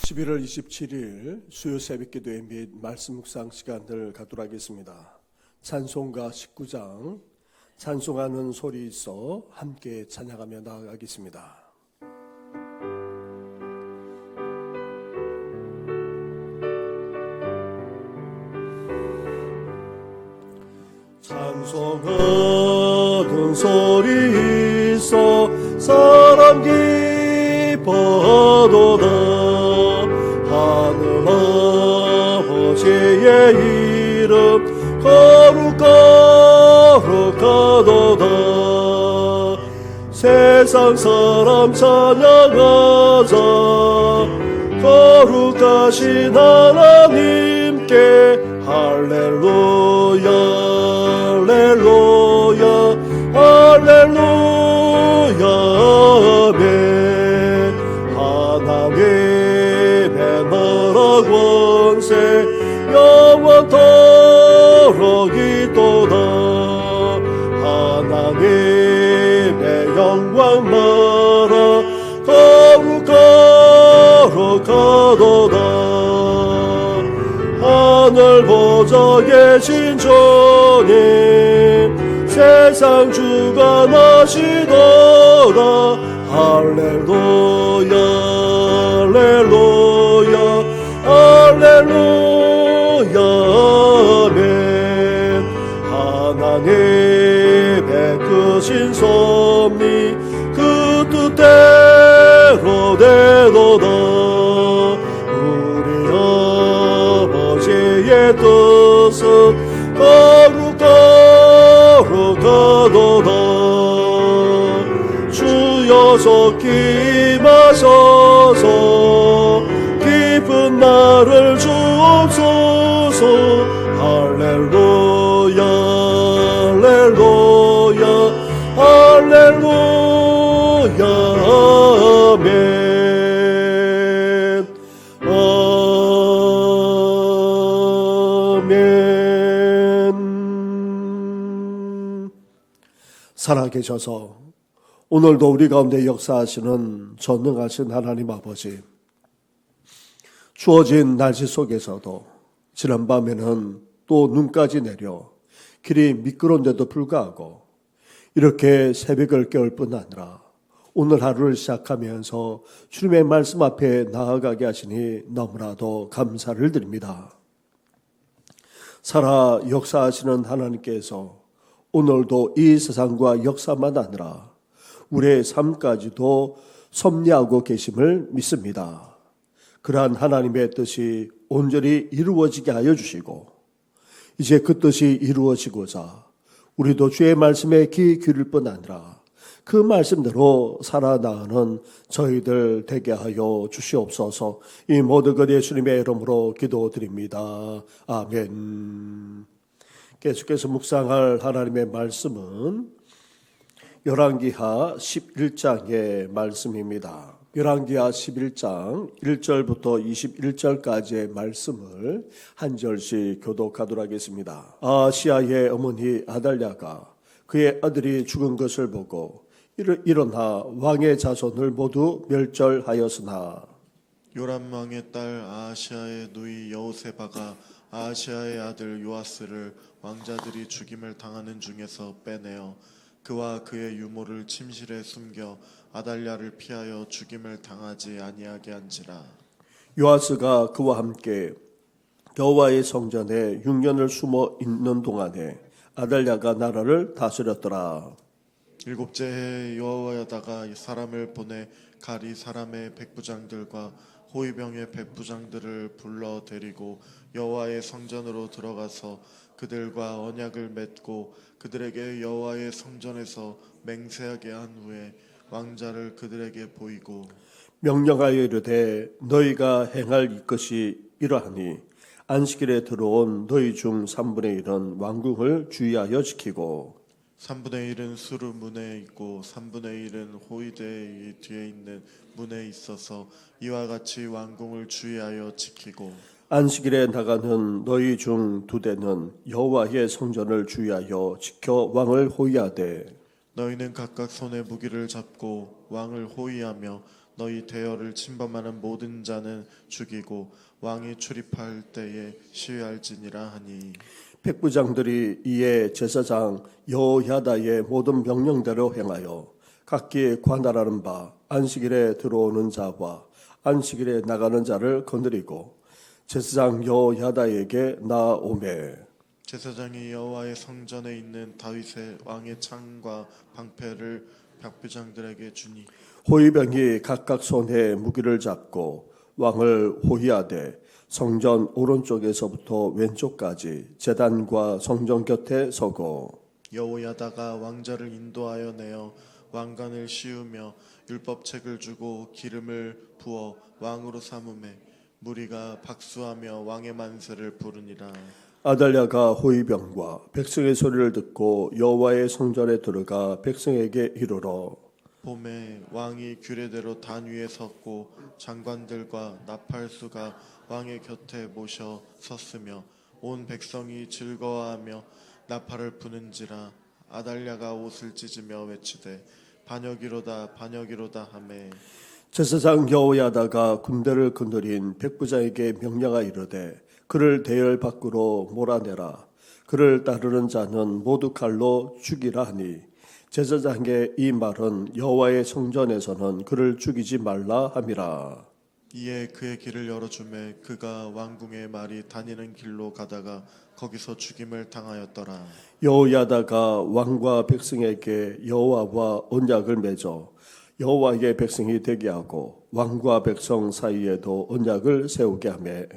11월 27일 수요 새벽기도회 및 말씀 묵상 시간을 갖도록 하겠습니다. 찬송가 19장 찬송하는 소리 있어 함께 찬양하며 나아가겠습니다. 찬송하는 소리 있어 사람 기뻐하도다. 하늘 아버지의 이름 거룩하도다. 세상 사람 찬양하자. 거룩하신 하나님께 할렐루야 할렐루야 할렐루야 아멘. 하나님의 나라 권세 영원토록 있도다. 하나님의 영광 나라 거룩하도다. 하늘 보좌 계신 주님 세상 주관하시도다. 할렐루야 할렐루야 할렐루야 아멘. 하나님의 크신 섭리 그 뜻대로 되도다. 우리 아버지의 뜻은 거룩하도다. 주여 속히 마셔서 깊은 나를 주옵소서. 할렐루야 할렐루야 할렐루야 아멘 아멘. 살아계셔서 오늘도 우리 가운데 역사하시는 전능하신 하나님 아버지, 추워진 날씨 속에서도 지난밤에는 또 눈까지 내려 길이 미끄러운데도 불구하고 이렇게 새벽을 깨울 뿐 아니라 오늘 하루를 시작하면서 주님의 말씀 앞에 나아가게 하시니 너무나도 감사를 드립니다. 살아 역사하시는 하나님께서 오늘도 이 세상과 역사만 아니라 우리의 삶까지도 섭리하고 계심을 믿습니다. 그러한 하나님의 뜻이 온전히 이루어지게 하여 주시고 이제 그 뜻이 이루어지고자 우리도 주의 말씀에 귀 기울일 뿐 아니라 그 말씀대로 살아나가는 저희들 되게 하여 주시옵소서. 이 모든 것 예수님의 이름으로 기도드립니다. 아멘. 계속해서 묵상할 하나님의 말씀은 열왕기하 11장의 말씀입니다. 열왕기하 11장 1절부터 21절까지의 말씀을 한 절씩 교독하도록 하겠습니다. 아시아의 어머니 아달랴가 그의 아들이 죽은 것을 보고 일어나 왕의 자손을 모두 멸절하였으나 요람 왕의 딸 아하시아의 누이 여호세바가 아하시아의 아들 요아스를 왕자들이 죽임을 당하는 중에서 빼내어 그와 그의 유모를 침실에 숨겨 아달랴를 피하여 죽임을 당하지 아니하게 한지라. 요아스가 그와 함께 여호와의 성전에 6년을 숨어 있는 동안에 아달랴가 나라를 다스렸더라. 7째 해에 여호와다가 사람을 보내 가리 사람의 백부장들과 호위병의 백부장들을 불러 데리고 여호와의 성전으로 들어가서 그들과 언약을 맺고 그들에게 여호와의 성전에서 맹세하게 한 후에 왕자를 그들에게 보이고 명령하여 이르되 너희가 행할 것이 이러하니 안식일에 들어온 너희 중 3분의 1은 왕궁을 주의하여 지키고 3분의 1은 수르 문에 있고 3분의 1은 호위대 뒤에 있는 문에 있어서 이와 같이 왕궁을 주의하여 지키고 안식일에 나가는 너희 중 2대는 여호와의 성전을 주의하여 지켜 왕을 호위하되 너희는 각각 손에 무기를 잡고 왕을 호위하며 너희 대열을 침범하는 모든 자는 죽이고 왕이 출입할 때에 시위할지니라 하니 백부장들이 이에 제사장 여호야다의 모든 명령대로 행하여 각기 관할하는 바 안식일에 들어오는 자와 안식일에 나가는 자를 건드리고 제사장 여호야다에게 나오매 제사장이 여호와의 성전에 있는 다윗의 왕의 창과 방패를 백부장들에게 주니 호위병이 각각 손에 무기를 잡고 왕을 호위하되 성전 오른쪽에서부터 왼쪽까지 제단과 성전 곁에 서고 여호야다가 왕자를 인도하여 내어 왕관을 씌우며 율법책을 주고 기름을 부어 왕으로 삼음에 무리가 박수하며 왕의 만세를 부르니라. 아달랴가 호위병과 백성의 소리를 듣고 여호와의 성전에 들어가 백성에게 이르러 봄에 왕이 규례대로 단 위에 섰고 장관들과 나팔수가 왕의 곁에 모셔 섰으며 온 백성이 즐거워하며 나팔을 부는지라. 아달랴가 옷을 찢으며 외치되 반역이로다 반역이로다 하매 제사장 여호야다가 군대를 건드린 백부장에게 명령하 이르되 그를 대열 밖으로 몰아내라. 그를 따르는 자는 모두 칼로 죽이라 하니 제사장의 이 말은 여호와의 성전에서는 그를 죽이지 말라 함이라. 이에 그의 길을 열어주매 그가 왕궁의 말이 다니는 길로 가다가 거기서 죽임을 당하였더라. 여호야다가 왕과 백성에게 여호와와 언약을 맺어 여호와의 백성이 되게 하고 왕과 백성 사이에도 언약을 세우게 하매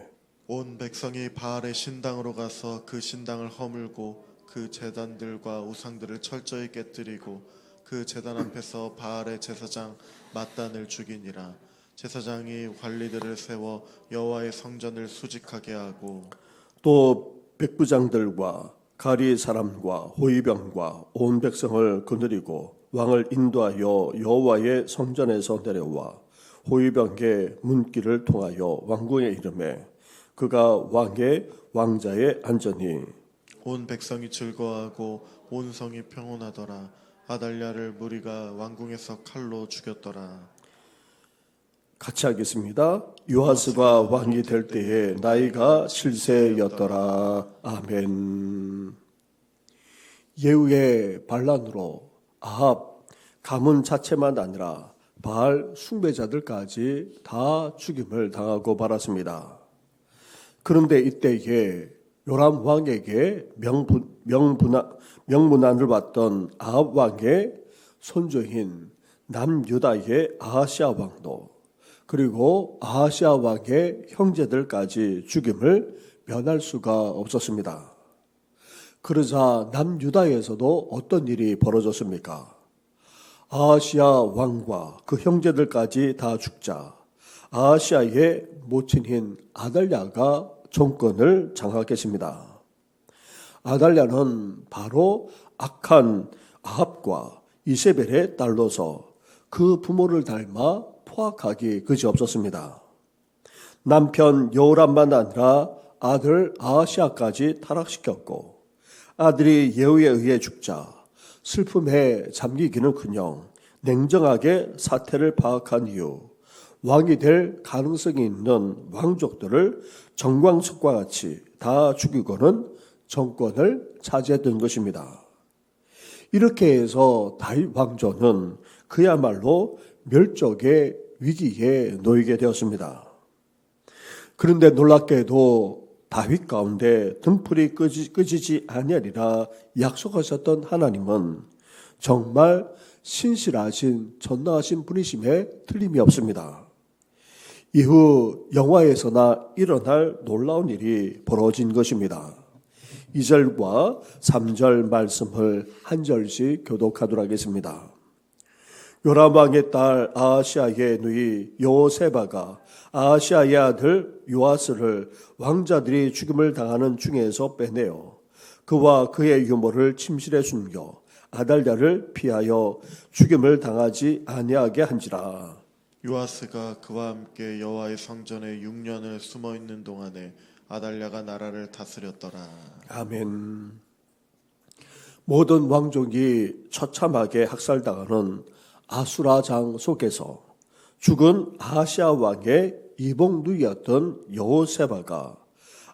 온 백성이 바알의 신당으로 가서 그 신당을 허물고 그 제단들과 우상들을 철저히 깨뜨리고 그 제단 앞에서 바알의 제사장 mat단을 죽이니라. 제사장이 관리들을 세워 여호와의 성전을 수직하게 하고 또 백부장들과 가리 사람과 호위병과 온 백성을 거느리고 왕을 인도하여 여호와의 성전에서 내려와 호위병의 문길을 통하여 왕궁에 이르매 그가 왕의 왕자에 앉으니 온 백성이 즐거워하고 온 성이 평온하더라. 아달랴를 무리가 왕궁에서 칼로 죽였더라. 같이 하겠습니다. 요아스가 왕이 될 때에 나이가 7세였더라. 아멘. 예후의 반란으로 아합 가문 자체만 아니라 바알 숭배자들까지 다 죽임을 당하고 말았습니다. 그런데 이때에 요람 왕에게 명문안을 받던 아합 왕의 손주인 남유다의 아하시아 왕도 그리고 아하시아 왕의 형제들까지 죽임을 면할 수가 없었습니다. 그러자 남유다에서도 어떤 일이 벌어졌습니까? 아하시아 왕과 그 형제들까지 다 죽자 아하시아의 모친인 아달랴가 정권을 장악했습니다. 아달랴는 바로 악한 아합과 이세벨의 딸로서 그 부모를 닮아 포악하기 그지없었습니다. 남편 여호람만 아니라 아들 아하시아까지 타락시켰고 아들이 예후에 의해 죽자 슬픔에 잠기기는커녕 냉정하게 사태를 파악한 이후 왕이 될 가능성이 있는 왕족들을 정광석과 같이 다 죽이고는 정권을 차지했던 것입니다. 이렇게 해서 다윗 왕조는 그야말로 멸족의 위기에 놓이게 되었습니다. 그런데 놀랍게도 다윗 가운데 등불이 꺼지지 아니하리라 약속하셨던 하나님은 정말 신실하신 전능하신 분이심에 틀림이 없습니다. 이후 영화에서나 일어날 놀라운 일이 벌어진 것입니다. 2절과 3절 말씀을 한 절씩 교독하도록 하겠습니다. 요람 왕의 딸 아하시아의 누이 여호세바가 아하시아의 아들 요아스를 왕자들이 죽임을 당하는 중에서 빼내어 그와 그의 유모를 침실에 숨겨 아달랴를 피하여 죽임을 당하지 아니하게 한지라. 요아스가 그와 함께 여호와의 성전에 6년을 숨어 있는 동안에 아달랴가 나라를 다스렸더라. 아멘. 모든 왕족이 처참하게 학살당하는 아수라장 속에서 죽은 아하시아 왕의 이복 누이였던 여호세바가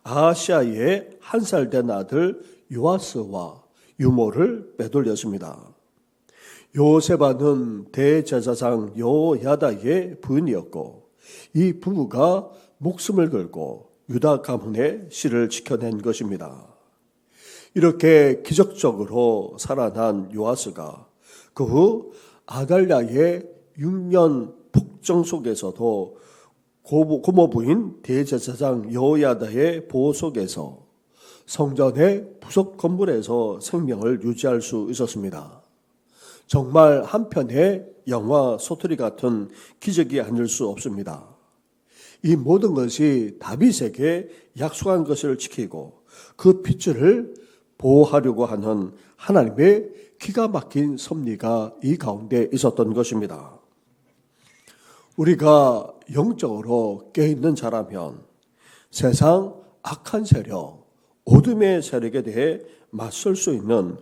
아하시아의 한 살 된 아들 요아스와 유모를 빼돌렸습니다. 여호세바는 대제사장 여호야다의 부인이었고 이 부부가 목숨을 걸고 유다 가문의 씨를 지켜낸 것입니다. 이렇게 기적적으로 살아난 요아스가 그 후 아달랴의 6년 폭정 속에서도 고모부인 대제사장 여호야다의 보호 속에서 성전의 부속 건물에서 생명을 유지할 수 있었습니다. 정말 한편의 영화 소설이 같은 기적이 아닐 수 없습니다. 이 모든 것이 다윗에게 약속한 것을 지키고 그 핏줄을 보호하려고 하는 하나님의 기가 막힌 섭리가 이 가운데 있었던 것입니다. 우리가 영적으로 깨어있는 자라면 세상 악한 세력, 어둠의 세력에 대해 맞설 수 있는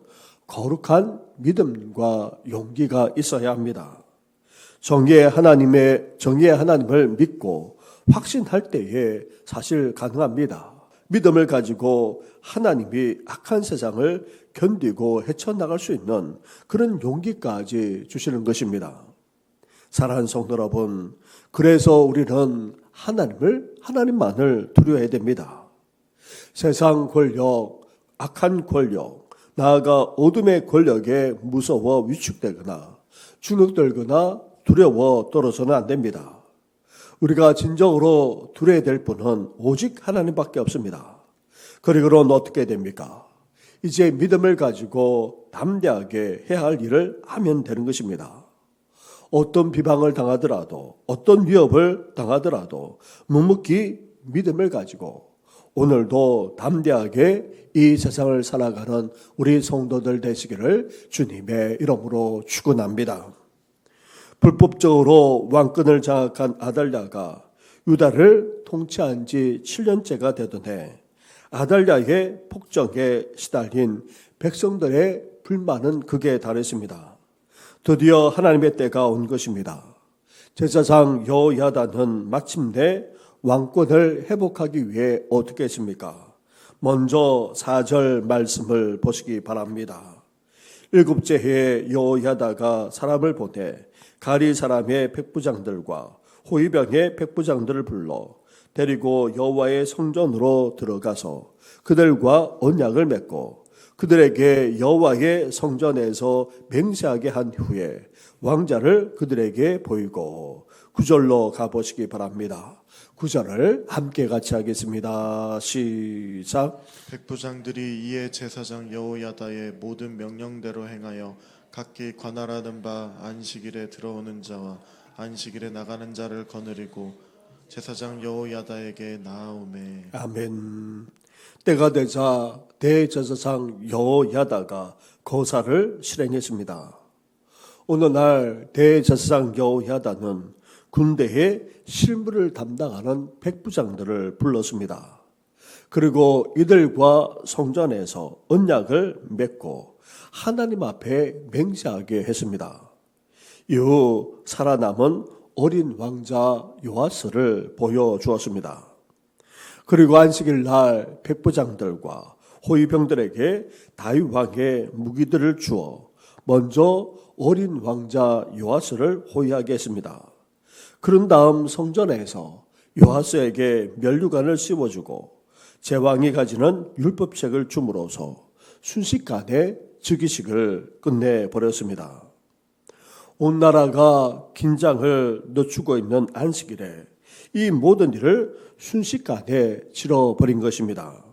거룩한 믿음과 용기가 있어야 합니다. 정의의 하나님을 믿고 확신할 때에 사실 가능합니다. 믿음을 가지고 하나님이 악한 세상을 견디고 헤쳐나갈 수 있는 그런 용기까지 주시는 것입니다. 사랑하는 성도 여러분, 그래서 우리는 하나님만을 두려워해야 됩니다. 세상 권력, 악한 권력, 나아가 어둠의 권력에 무서워 위축되거나 주눅들거나 두려워 떨어서는 안 됩니다. 우리가 진정으로 두려워야 될 분은 오직 하나님밖에 없습니다. 그리고는 어떻게 됩니까? 이제 믿음을 가지고 담대하게 해야 할 일을 하면 되는 것입니다. 어떤 비방을 당하더라도 어떤 위협을 당하더라도 묵묵히 믿음을 가지고 오늘도 담대하게 이 세상을 살아가는 우리 성도들 되시기를 주님의 이름으로 축원합니다. 불법적으로 왕권을 장악한 아달랴가 유다를 통치한 지 7년째가 되던 해 아달랴의 폭정에 시달린 백성들의 불만은 극에 달했습니다. 드디어 하나님의 때가 온 것입니다. 제사장 여호야다는 마침내 왕권을 회복하기 위해 어떻게 했습니까? 먼저 4절 말씀을 보시기 바랍니다. 7째 해에 여호야다가 사람을 보내 가리 사람의 백부장들과 호위병의 백부장들을 불러 데리고 여호와의 성전으로 들어가서 그들과 언약을 맺고 그들에게 여호와의 성전에서 맹세하게 한 후에 왕자를 그들에게 보이고 9절로 가보시기 바랍니다. 9절을 함께 같이 하겠습니다. 시작. 백부장들이 이에 제사장 여호야다의 모든 명령대로 행하여 각기 관할하는 바 안식일에 들어오는 자와 안식일에 나가는 자를 거느리고 제사장 여호야다에게 나아오매. 아멘. 때가 되자 대제사장 여호야다가 거사를 실행했습니다. 어느 날 대제사장 여호야다는 군대의 실무를 담당하는 백부장들을 불렀습니다. 그리고 이들과 성전에서 언약을 맺고 하나님 앞에 맹세하게 했습니다. 이후 살아남은 어린 왕자 요아스를 보여주었습니다. 그리고 안식일 날 백부장들과 호위병들에게 다윗 왕의 무기들을 주어 먼저 어린 왕자 요아스를 호위하게 했습니다. 그런 다음 성전에서 요아스에게 면류관을 씌워주고 제왕이 가지는 율법책을 줌으로써 순식간에 즉위식을 끝내버렸습니다. 온 나라가 긴장을 늦추고 있는 안식일에 이 모든 일을 순식간에 치러버린 것입니다.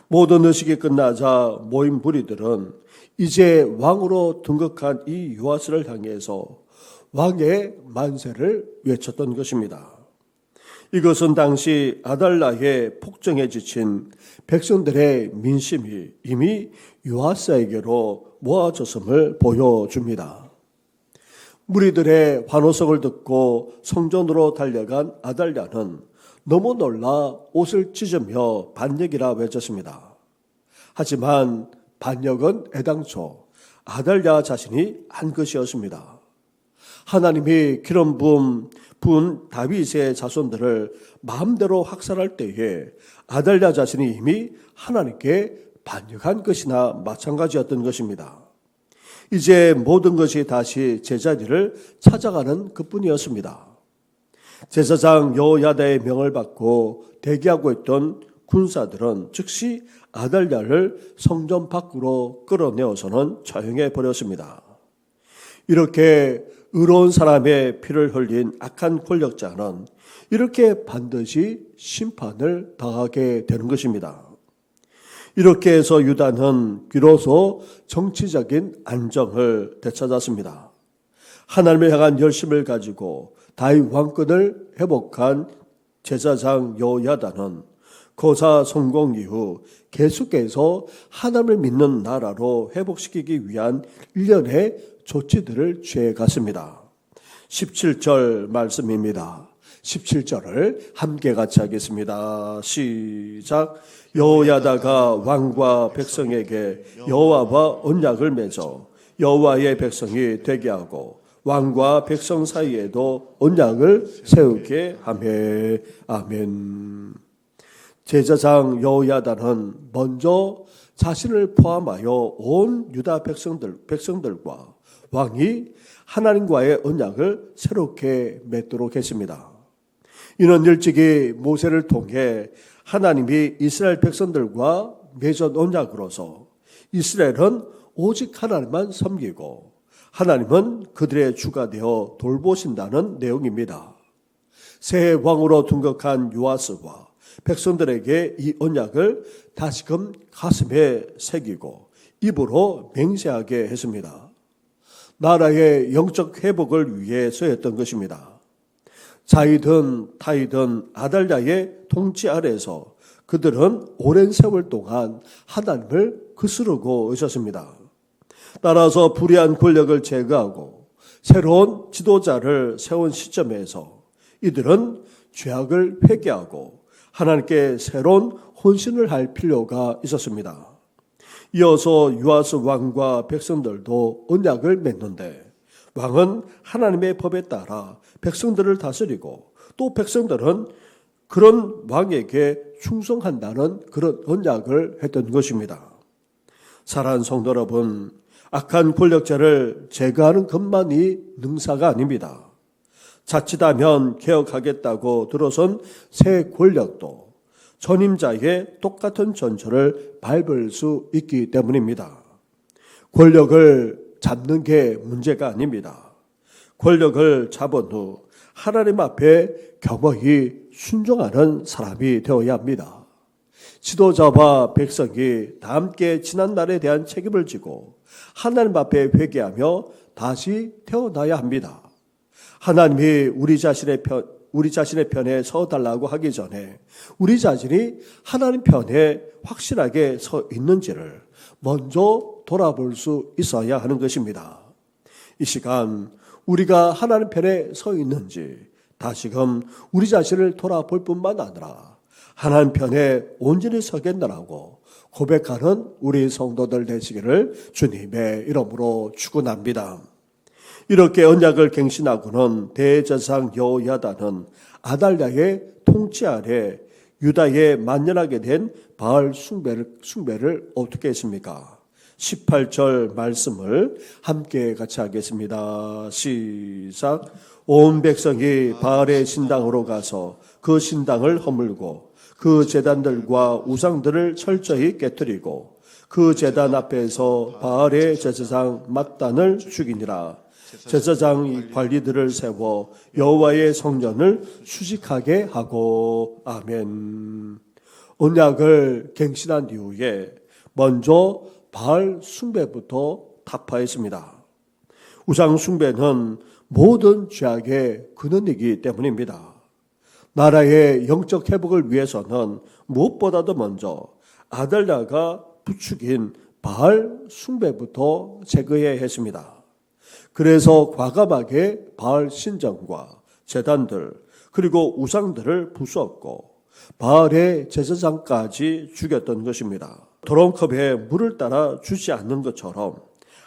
모든 의식이 끝나자 모인 무리들은 이제 왕으로 등극한 이 요아스를 향해서 왕의 만세를 외쳤던 것입니다. 이것은 당시 아달랴의 폭정에 지친 백성들의 민심이 이미 요아스에게로 모아졌음을 보여줍니다. 무리들의 환호성을 듣고 성전으로 달려간 아달랴는 너무 놀라 옷을 찢으며 반역이라 외쳤습니다. 하지만 반역은 애당초 아달랴 자신이 한 것이었습니다. 하나님이 기름 부은 다윗의 자손들을 마음대로 학살할 때에 아달랴 자신이 이미 하나님께 반역한 것이나 마찬가지였던 것입니다. 이제 모든 것이 다시 제자리를 찾아가는 그뿐이었습니다. 제사장 여호야다의 명을 받고 대기하고 있던 군사들은 즉시 아달랴를 성전 밖으로 끌어내어서는 처형해 버렸습니다. 이렇게 의로운 사람의 피를 흘린 악한 권력자는 이렇게 반드시 심판을 당하게 되는 것입니다. 이렇게 해서 유다는 비로소 정치적인 안정을 되찾았습니다. 하나님을 향한 열심을 가지고 다윗 왕권을 회복한 제사장 여호야다는 거사 성공 이후 계속해서 하나님을 믿는 나라로 회복시키기 위한 일련의 조치들을 취해갔습니다. 17절 말씀입니다. 17절을 함께 같이 하겠습니다. 시작. 여호야다가 왕과 백성에게 여호와와 언약을 맺어 여호와의 백성이 되게 하고 왕과 백성 사이에도 언약을 세우게 하며. 아멘. 제사장 여호야다는 먼저 자신을 포함하여 온 유다 백성들과 왕이 하나님과의 언약을 새롭게 맺도록 했습니다. 이는 일찍이 모세를 통해 하나님이 이스라엘 백성들과 맺은 언약으로서 이스라엘은 오직 하나님만 섬기고 하나님은 그들의 주가 되어 돌보신다는 내용입니다. 새 왕으로 등극한 요아스와 백성들에게 이 언약을 다시금 가슴에 새기고 입으로 맹세하게 했습니다. 나라의 영적 회복을 위해서였던 것입니다. 자이든 타이든 아달랴의 통치 아래에서 그들은 오랜 세월 동안 하나님을 거스르고 있었습니다. 따라서 불의한 권력을 제거하고 새로운 지도자를 세운 시점에서 이들은 죄악을 회개하고 하나님께 새로운 헌신을 할 필요가 있었습니다. 이어서 요아스 왕과 백성들도 언약을 맺는데 왕은 하나님의 법에 따라 백성들을 다스리고 또 백성들은 그런 왕에게 충성한다는 그런 언약을 했던 것입니다. 사랑하는 성도 여러분, 악한 권력자를 제거하는 것만이 능사가 아닙니다. 자칫하면 개혁하겠다고 들어선 새 권력도 전임자의 똑같은 전철을 밟을 수 있기 때문입니다. 권력을 잡는 게 문제가 아닙니다. 권력을 잡은 후 하나님 앞에 겸허히 순종하는 사람이 되어야 합니다. 지도자와 백성이 다 함께 지난날에 대한 책임을 지고 하나님 앞에 회개하며 다시 태어나야 합니다. 하나님이 우리 자신의 편에 서달라고 하기 전에 우리 자신이 하나님 편에 확실하게 서 있는지를 먼저 돌아볼 수 있어야 하는 것입니다. 이 시간 우리가 하나님 편에 서 있는지 다시금 우리 자신을 돌아볼 뿐만 아니라 하나님 편에 온전히 서겠느라고 고백하는 우리 성도들 되시기를 주님의 이름으로 축원합니다. 이렇게 언약을 갱신하고는 대제사장 여호야다는 아달랴의 통치 아래 유다에 만연하게 된 바알 숭배를 어떻게 했습니까? 18절 말씀을 함께 같이 하겠습니다. 시작. 온 백성이 바알의 신당으로 가서 그 신당을 허물고 그 제단들과 우상들을 철저히 깨뜨리고 그 제단 앞에서 바알의 제사장 mat단을 죽이니라. 제사장 관리들을 세워 여호와의 성전을 수직하게 하고. 아멘. 언약을 갱신한 이후에 먼저 바알 숭배부터 타파했습니다. 우상 숭배는 모든 죄악의 근원이기 때문입니다. 나라의 영적 회복을 위해서는 무엇보다도 먼저 아달랴가 부추긴 바알 숭배부터 제거해야 했습니다. 그래서 과감하게 바알 신전과 제단들 그리고 우상들을 부수었고 바알의 제사장까지 죽였던 것입니다. 더러운 컵에 물을 따라 주지 않는 것처럼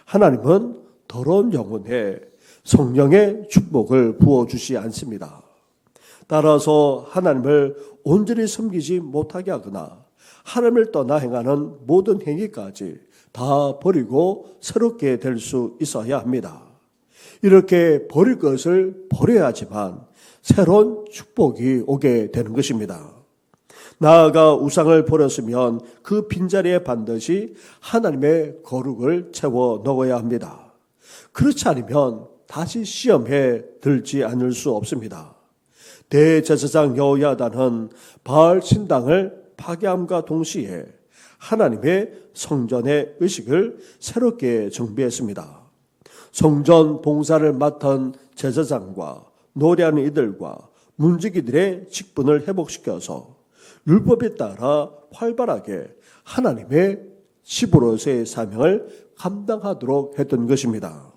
하나님은 더러운 영혼에 성령의 축복을 부어주지 않습니다. 따라서 하나님을 온전히 섬기지 못하게 하거나 하나님을 떠나 행하는 모든 행위까지 다 버리고 새롭게 될 수 있어야 합니다. 이렇게 버릴 것을 버려야지만 새로운 축복이 오게 되는 것입니다. 나아가 우상을 버렸으면 그 빈자리에 반드시 하나님의 거룩을 채워 넣어야 합니다. 그렇지 않으면 다시 시험에 들지 않을 수 없습니다. 대제사장 여호야다는 바알 신당을 파괴함과 동시에 하나님의 성전의 의식을 새롭게 정비했습니다. 성전 봉사를 맡은 제사장과 노래하는 이들과 문지기들의 직분을 회복시켜서 율법에 따라 활발하게 하나님의 시부로서의 사명을 감당하도록 했던 것입니다.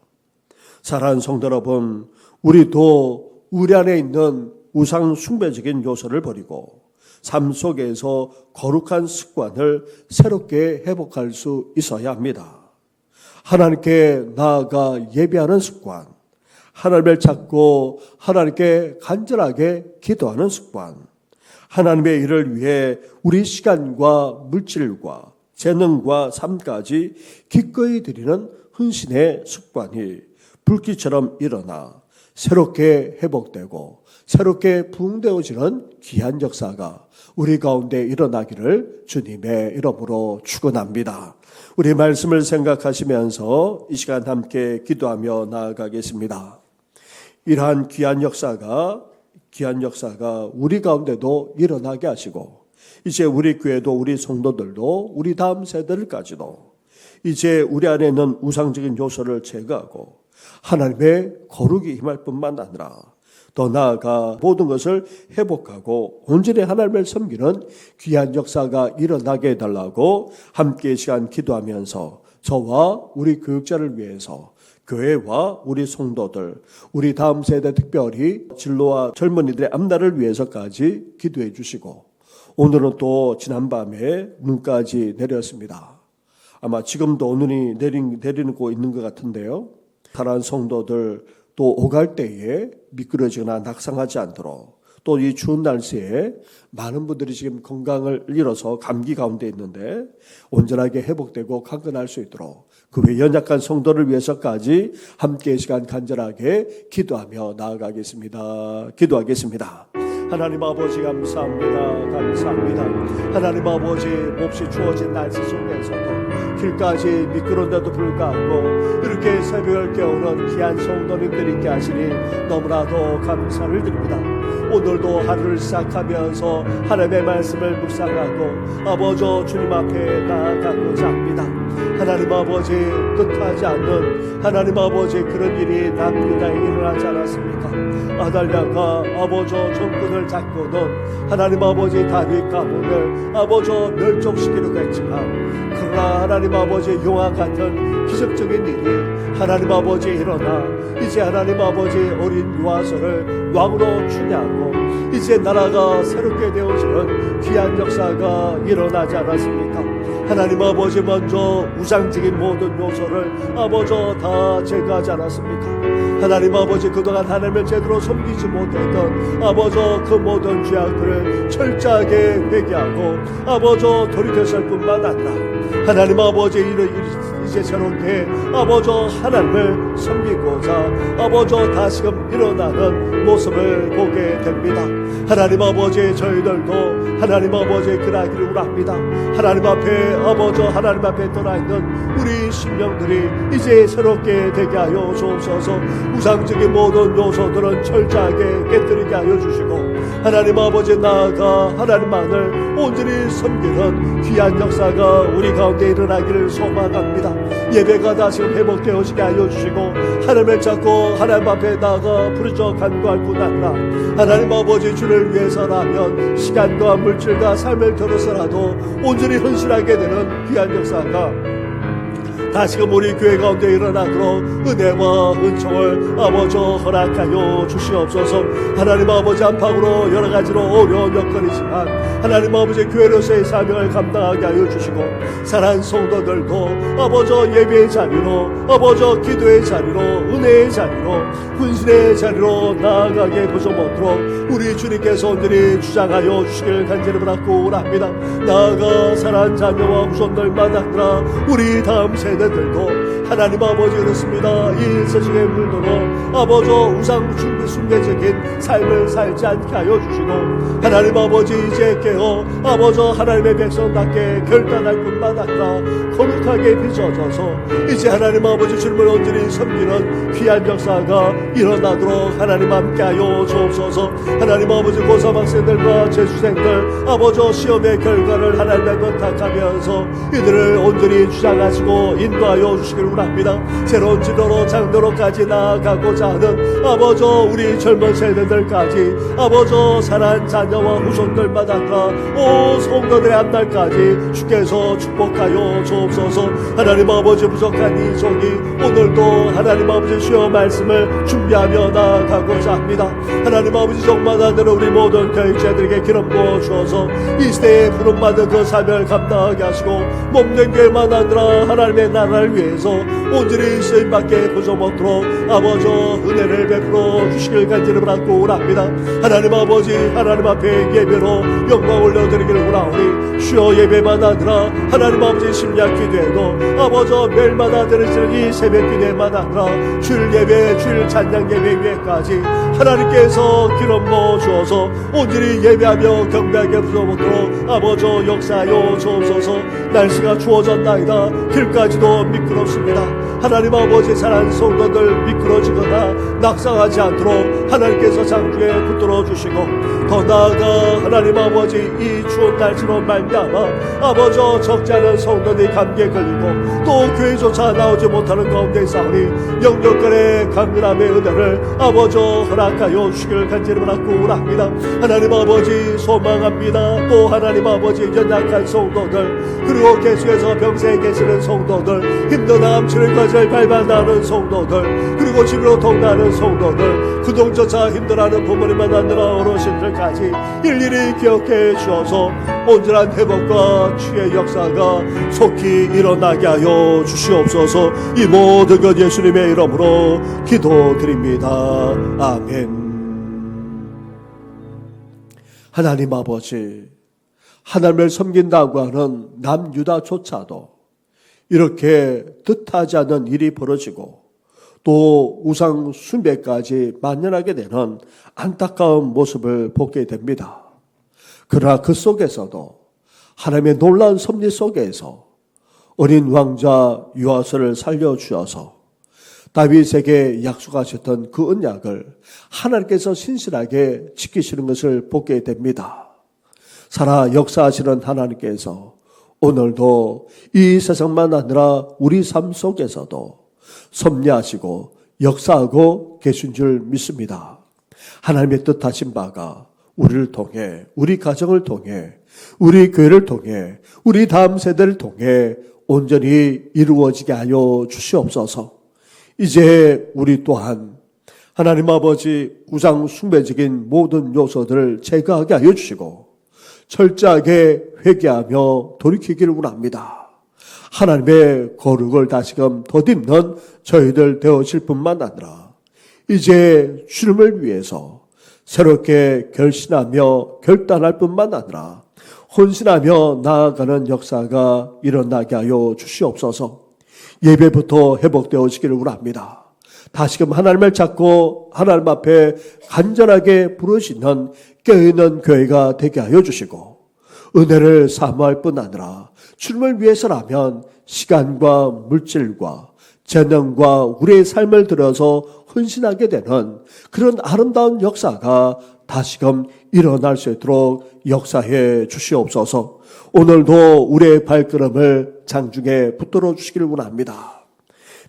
사랑하는 성도 여러분, 우리도 우리 안에 있는 우상 숭배적인 요소를 버리고 삶 속에서 거룩한 습관을 새롭게 회복할 수 있어야 합니다. 하나님께 나아가 예배하는 습관, 하나님을 찾고 하나님께 간절하게 기도하는 습관, 하나님의 일을 위해 우리 시간과 물질과 재능과 삶까지 기꺼이 드리는 헌신의 습관이 불길처럼 일어나 새롭게 회복되고 새롭게 부흥되어지는 귀한 역사가 우리 가운데 일어나기를 주님의 이름으로 축원합니다. 우리 말씀을 생각하시면서 이 시간 함께 기도하며 나아가겠습니다. 이러한 귀한 역사가 우리 가운데도 일어나게 하시고 이제 우리 교회도 우리 성도들도 우리 다음 세대들까지도 이제 우리 안에 있는 우상적인 요소를 제거하고 하나님의 거룩이 임할 뿐만 아니라 더 나아가 모든 것을 회복하고 온전히 하나님을 섬기는 귀한 역사가 일어나게 해달라고 함께 이 시간 기도하면서 저와 우리 교육자를 위해서 교회와 우리 성도들, 우리 다음 세대 특별히 진로와 젊은이들의 앞날을 위해서까지 기도해 주시고 오늘은 또 지난밤에 눈까지 내렸습니다. 아마 지금도 눈이 내리고 있는 것 같은데요. 사랑하는 성도들 또 오갈 때에 미끄러지거나 낙상하지 않도록 또 이 추운 날씨에 많은 분들이 지금 건강을 잃어서 감기 가운데 있는데 온전하게 회복되고 강건할 수 있도록 그 외 연약한 성도를 위해서까지 함께 이 시간 간절하게 기도하며 나아가겠습니다. 기도하겠습니다. 하나님 아버지 감사합니다. 하나님 아버지 몹시 추워진 날씨 속에서도 길까지 미끄러운데도 불구하고 이렇게 새벽을 깨우는 귀한 성도님들 있게 하시니 너무나도 감사를 드립니다. 오늘도 하루를 시작하면서 하나님의 말씀을 묵상하고 아버지 주님 앞에 나아가고자 합니다. 하나님 아버지 뜻하지 않는 하나님 아버지 그런 일이 남유다에 일어나지 않았습니까? 아달랴가 아버지 정권을 잡고는 하나님 아버지 다윗 가문을 아버지 멸종시키려고 했지만 그러나 하나님 아버지 용화 같은 기적적인 일이 하나님 아버지 일어나 이제 하나님 아버지 어린 요하서를 왕으로 추냐고 이제 나라가 새롭게 되어지는 귀한 역사가 일어나지 않았습니까? 하나님 아버지 먼저 우상적인 모든 요소를 아버지 다 제거하지 않았습니까? 하나님 아버지 그동안 하나님을 제대로 섬기지 못했던 아버지 그 모든 죄악들을 철저하게 회개하고 아버지 돌이켰을 뿐만 아니라 하나님 아버지 이제 새롭게 아버지 하나님을 섬기고자 아버지 다시금 일어나는 모습을 보게 됩니다. 하나님 아버지 저희들도 하나님 아버지 그나기를 원합니다. 하나님 앞에 아버지 하나님 앞에 떠나있는 우리 심령들이 이제 새롭게 되게 하여 주옵소서. 우상적인 모든 요소들은 철저하게 깨뜨리게 하여 주시고 하나님 아버지 나아가 하나님만을 온전히 섬기는 귀한 역사가 우리 가운데 일어나기를 소망합니다. 예배가 다시 회복되어지게 하여 주시고 하나님을 찾고 하나님 앞에 나아가 부르짖어 간구할 뿐 아니라 하나님 아버지 주를 위해서라면 시간과 물질과 삶을 들어서라도 온전히 헌신하게 되는 귀한 역사가 다시금 우리 교회 가운데 일어나도록 은혜와 은총을 아버지 허락하여 주시옵소서. 하나님 아버지 안팎으로 여러 가지로 어려운 여건이지만 하나님 아버지 교회로서의 사명을 감당하게 하여 주시고 사랑하는 성도들도 아버지 예배의 자리로 아버지 기도의 자리로 은혜의 자리로 훈신의 자리로 나아가게 보셔먹도록 우리 주님께서 온전히 주장하여 주시길 간절히 바라고 합니다. 나아가 사랑하는 자녀와 후손들 만나느라 우리 다음 세대들도 하나님 아버지 그렇습니다. 이 세상의 물들어 아버지 우상 숭배적인 삶을 살지 않게 하여 주시고 하나님 아버지 이제 깨어 아버지 하나님의 백성답게 결단할 뿐만 아니라 거룩하게 빚어져서 이제 하나님 아버지 주님을 온전히 섬기는 귀한 역사가 일어나도록 하나님 함께 하여 주옵소서. 하나님 아버지 고3 학생들과 재수생들 아버지 시험의 결과를 하나님의 부탁하면서 이들을 온전히 주장하시고 인도하여 주시기를 합니다. 새로운 진로로 장로로까지 나아가고자 하는 아버지 우리 젊은 세대들까지 아버지 사랑하는 자녀와 후손들마다가 오 성도들의 앞날까지 주께서 축복하여 주옵소서. 하나님 아버지 부족한 이 종이 오늘도 하나님 아버지 주여 말씀을 준비하며 나아가고자 합니다. 하나님 아버지 종마다 늘 우리 모든 교육자들에게 기름 부어 주어서 이 시대에 부름받은 그 사명을 감당하게 하시고 몸된 교회만 아니라 하나님의 나라를 위해서 온전히 쓰임받게 보셔먹도록 아버지 은혜를 베풀어 주시길 간절히 바라고 합니다. 하나님 아버지 하나님 앞에 예배로 영광 올려드리기를 원하오니 주여 예배만 아니라 하나님 아버지 심야 기도에도 아버지 매일마다 드리시는 이 새벽 기도에만 아니라 주일 예배 주일 찬양 예배 위에까지 하나님께서 기름 부어 주어서 온전히 예배하며 경배하게 부어먹도록 아버지 역사하여 주옵소서. 날씨가 추워졌나이다. 길까지도 미끄럽습니다. 하나님 아버지 사랑하는 성도들 미끄러지거나 낙상하지 않도록 하나님께서 장중에 붙들어 주시고 더 나아가 하나님 아버지 이 추운 날씨로 말미암아 아버지 적지 않은 성도들이 감기에 걸리고 또 교회조차 나오지 못하는 가운데 있사오니 영적간의 강건함의 은혜를 아버지 허락하여 주시기를 간절히 바라고 합니다. 하나님 아버지 소망합니다. 또 하나님 아버지 연약한 성도들 그리고 계속해서 병세에 계시는 성도들 힘든 암치를 것을 밟아나는 성도들 그리고 집으로 통과하는 성도들 그동조차 힘들어하는 부모님만 아니라 어르신들까지 일일이 기억해 주어서 온전한 회복과 치유의 역사가 속히 일어나게 하여 주시옵소서. 이 모든 것 예수님의 이름으로 기도드립니다. 아멘. 하나님 아버지 하나님을 섬긴다고 하는 남유다조차도 이렇게 뜻하지 않은 일이 벌어지고 또 우상 숭배까지 만연하게 되는 안타까운 모습을 보게 됩니다. 그러나 그 속에서도 하나님의 놀라운 섭리 속에서 어린 왕자 요아스를 살려주셔서 다윗에게 약속하셨던 그 언약을 하나님께서 신실하게 지키시는 것을 보게 됩니다. 살아 역사하시는 하나님께서 오늘도 이 세상만 아니라 우리 삶 속에서도 섭리하시고 역사하고 계신 줄 믿습니다. 하나님의 뜻하신 바가 우리를 통해 우리 가정을 통해 우리 교회를 통해 우리 다음 세대를 통해 온전히 이루어지게 하여 주시옵소서. 이제 우리 또한 하나님 아버지 우상 숭배적인 모든 요소들을 제거하게 하여 주시고 철저하게 회개하며 돌이키기를 원합니다. 하나님의 거룩을 다시금 덧입는 저희들 되어질 뿐만 아니라 이제 주님을 위해서 새롭게 결심하며 결단할 뿐만 아니라 헌신하며 나아가는 역사가 일어나게 하여 주시옵소서. 예배부터 회복되어지기를 원합니다. 다시금 하나님을 찾고 하나님 앞에 간절하게 부르시는 깨어있는 교회가 되게 하여 주시고 은혜를 사모할 뿐 아니라 주님을 위해서라면 시간과 물질과 재능과 우리의 삶을 들여서 헌신하게 되는 그런 아름다운 역사가 다시금 일어날 수 있도록 역사해 주시옵소서. 오늘도 우리의 발걸음을 장중에 붙들어 주시기를 원합니다.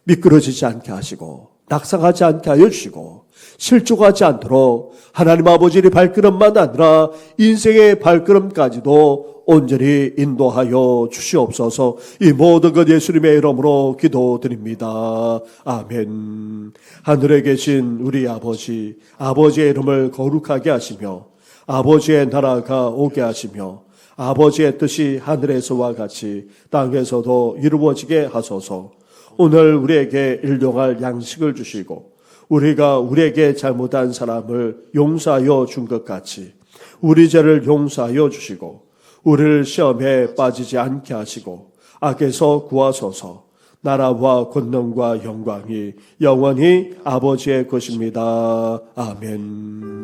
미끄러지지 않게 하시고 낙상하지 않게 하여 주시고 실족하지 않도록 하나님 아버지의 발걸음만 아니라 인생의 발걸음까지도 온전히 인도하여 주시옵소서. 이 모든 것 예수님의 이름으로 기도드립니다. 아멘. 하늘에 계신 우리 아버지, 아버지의 이름을 거룩하게 하시며 아버지의 나라가 오게 하시며 아버지의 뜻이 하늘에서와 같이 땅에서도 이루어지게 하소서. 오늘 우리에게 일용할 양식을 주시고 우리가 우리에게 잘못한 사람을 용서하여 준 것 같이 우리 죄를 용서하여 주시고 우리를 시험에 빠지지 않게 하시고 악에서 구하소서. 나라와 권능과 영광이 영원히 아버지의 것입니다. 아멘.